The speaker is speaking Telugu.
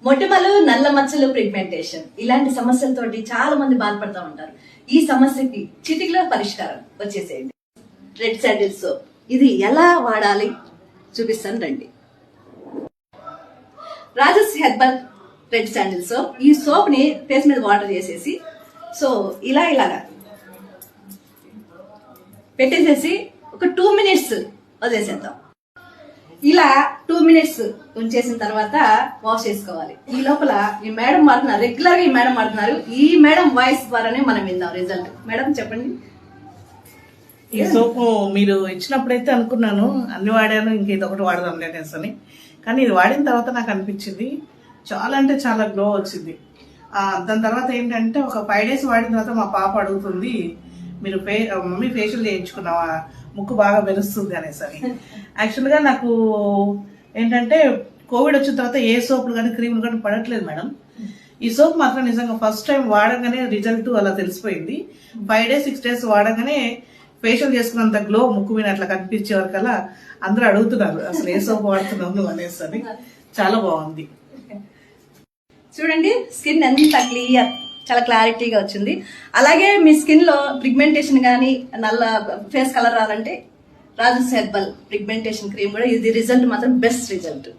మొటిమలు, నల్ల మచ్చలు, పిగ్మెంటేషన్ ఇలాంటి సమస్యలతోటి చాలా మంది బాధపడుతూ ఉంటారు. ఈ సమస్యకి చిటికలో పరిష్కారం వచ్చేసేయండి. Red sandal soap. ఇది ఎలా వాడాలి చూపిస్తాను రండి. Rajas herbal red sandal soap. ఈ సోప్ ని ఫేస్ మీద వాటర్ చేసేసి ఇలాగా పెట్టేసేసి ఒక 2 minutes వదిలేసేద్దాం. ఇలా 2 minutes ఉంచేసిన తర్వాత వాష్ చేసుకోవాలి. ఈ లోపల ఈ మేడం వాడుతున్నారు, రెగ్యులర్ గా ఈ మేడం వాడుతున్నారు. ఈ మేడం వాయిస్ ద్వారానే మనం విందాం రిజల్ట్. మేడం చెప్పండి. ఈ సోపు మీరు ఇచ్చినప్పుడైతే అనుకున్నాను అన్ని వాడాను, ఇంకేదొకటి వాడదాం అనేసి అని. కానీ ఇది వాడిన తర్వాత నాకు అనిపించింది చాలా అంటే చాలా గ్లో వచ్చింది. దాని తర్వాత ఏంటంటే ఒక 5 days వాడిన తర్వాత మా పాప అడుగుతుంది, మీరు మమ్మీ ఫేషియల్ చేయించుకున్నావా, ముక్కు బాగా మెరుస్తుంది అనేసి అని. యాక్చువల్గా నాకు ఏంటంటే కోవిడ్ వచ్చిన తర్వాత ఏ సోపులు కానీ క్రీములు కానీ పడట్లేదు మేడం. ఈ సోప్ మాత్రం నిజంగా ఫస్ట్ టైం వాడగానే రిజల్ట్ అలా తెలిసిపోయింది. 5 days 6 days వాడగానే ఫేషియల్ చేసుకున్నంత గ్లో ముక్కు మీద అట్లా కనిపించే వరకల్లా అందరూ అడుగుతున్నారు అసలు ఏ సోప్ వాడుతున్నావు నువ్వు అనేసి అని. చాలా బాగుంది. చూడండి, స్కిన్ ఎంత క్లియర్, చాలా క్లారిటీగా వచ్చింది. అలాగే మీ స్కిన్ లో పిగ్మెంటేషన్ కానీ నల్ల ఫేస్ కలర్ రావాలంటే రాజస్ హెర్బల్ పిగ్మెంటేషన్ క్రీమ్ కూడా ఇది రిజల్ట్ మాత్రం బెస్ట్ రిజల్ట్.